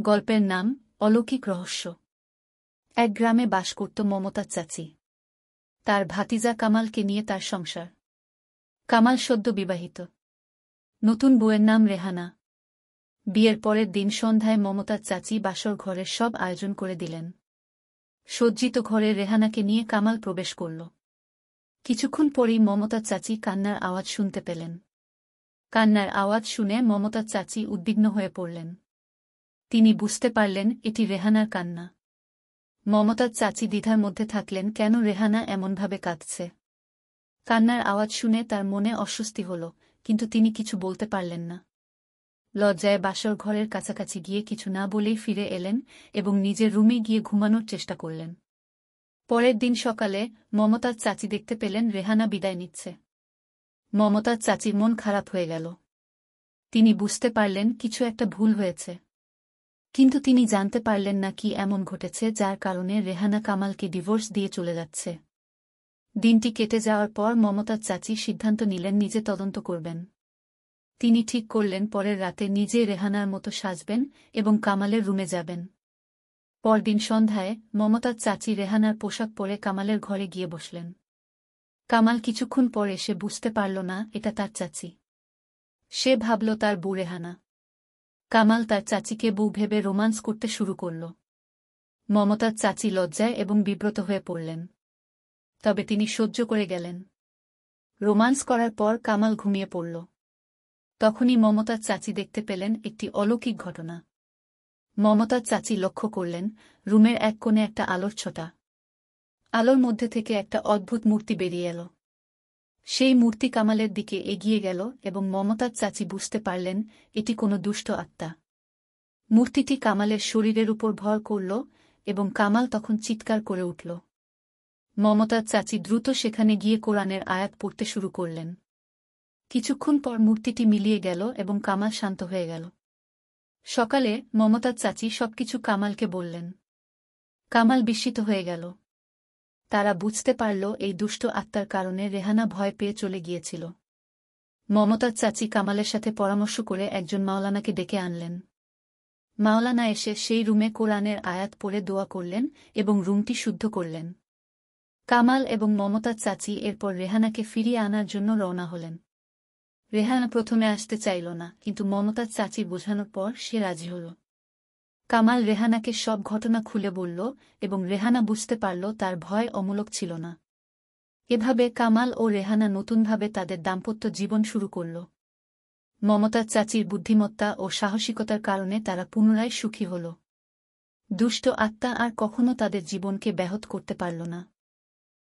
গল্পের নাম অলৌকিক রহস্য। এক গ্রামে বাস করত মমতাজ চাচি। তার ভাতিজা কামালকে নিয়ে তার সংসার। কামাল সদ্য বিবাহিত। নতুন বউয়ের নাম রেহানা। বিয়ের পরের দিন সন্ধ্যায় মমতাজ চাচি বাসর ঘরের সব আয়োজন করে দিলেন। সজ্জিত ঘরে রেহানাকে নিয়ে কামাল প্রবেশ করল। কিছুক্ষণ পরেই মমতাজ চাচি কান্নার আওয়াজ শুনতে পেলেন। কান্নার আওয়াজ শুনে মমতাজ চাচি উদ্বিগ্ন হয়ে পড়লেন। তিনি বুঝতে পারলেন এটি রেহানার কান্না। মমতাজ চাচি দ্বিধার মধ্যে থাকলেন, কেন রেহানা এমনভাবে কাঁদছে। কান্নার আওয়াজ শুনে তার মনে অস্বস্তি হল, কিন্তু তিনি কিছু বলতে পারলেন না। লজ্জায় বাসর ঘরের কাছাকাছি গিয়ে কিছু না বলেই ফিরে এলেন এবং নিজের রুমে গিয়ে ঘুমানোর চেষ্টা করলেন। পরের দিন সকালে মমতাজ চাচি দেখতে পেলেন রেহানা বিদায় নিচ্ছে। মমতাজ চাচির মন খারাপ হয়ে গেল। তিনি বুঝতে পারলেন কিছু একটা ভুল হয়েছে, কিন্তু তিনি জানতে পারলেন না কি এমন ঘটেছে যার কারণে রেহানা কামালকে ডিভোর্স দিয়ে চলে যাচ্ছে। দিনটি কেটে যাওয়ার পর মমতাজ চাচি সিদ্ধান্ত নিলেন নিজে তদন্ত করবেন। তিনি ঠিক করলেন পরের রাতে নিজে রেহানার মতো সাজবেন এবং কামালের রুমে যাবেন। পরদিন সন্ধ্যায় মমতাজ চাচি রেহানার পোশাক পরে কামালের ঘরে গিয়ে বসলেন। কামাল কিছুক্ষণ পর এসে বুঝতে পারল না এটা তার চাচি। সে ভাবল তার বউ রেহানা। কামাল তার চাচিকে বউ ভেবে রোমান্স করতে শুরু করল। মমতাজ চাচি লজ্জায় এবং বিব্রত হয়ে পড়লেন, তবে তিনি সহ্য করে গেলেন। রোমান্স করার পর কামাল ঘুমিয়ে পড়ল। তখনই মমতাজ চাচি দেখতে পেলেন একটি অলৌকিক ঘটনা। মমতাজ চাচি লক্ষ্য করলেন রুমের এক কোণে একটা আলোর ছটা। আলোর মধ্যে থেকে একটা অদ্ভুত মূর্তি বেরিয়ে এল। সেই মূর্তি কামালের দিকে এগিয়ে গেল এবং মমতাজ চাচি বুঝতে পারলেন এটি কোনো দুষ্ট আত্মা। মূর্তিটি কামালের শরীরের উপর ভর করল এবং কামাল তখন চিৎকার করে উঠল। মমতাজ চাচি দ্রুত সেখানে গিয়ে কোরআনের আয়াত পড়তে শুরু করলেন। কিছুক্ষণ পর মূর্তিটি মিলিয়ে গেল এবং কামাল শান্ত হয়ে গেল। সকালে মমতাজ চাচি সবকিছু কামালকে বললেন। কামাল বিস্মিত হয়ে গেল। তারা বুঝতে পারল এই দুষ্ট আত্মার কারণে রেহানা ভয় পেয়ে চলে গিয়েছিল। মমতাজ চাচি কামালের সাথে পরামর্শ করে একজন মাওলানাকে ডেকে আনলেন। মাওলানা এসে সেই রুমে কোরআনের আয়াত পড়ে দোয়া করলেন এবং রুমটি শুদ্ধ করলেন। কামাল এবং মমতাজ চাচি এরপর রেহানাকে ফিরিয়ে আনার জন্য রওনা হলেন। রেহানা প্রথমে আসতে চাইল না, কিন্তু মমতাজ চাচি বোঝানোর পর সে রাজি হল। কামাল রেহানাকে সব ঘটনা খুলে বলল এবং রেহানা বুঝতে পারল তার ভয় অমূলক ছিল না। এভাবে কামাল ও রেহানা নতুনভাবে তাদের দাম্পত্য জীবন শুরু করল। মমতাজ চাচির বুদ্ধিমত্তা ও সাহসিকতার কারণে তারা পুনরায় সুখী হল। দুষ্ট আত্মা আর কখনো তাদের জীবনকে ব্যাহত করতে পারল না।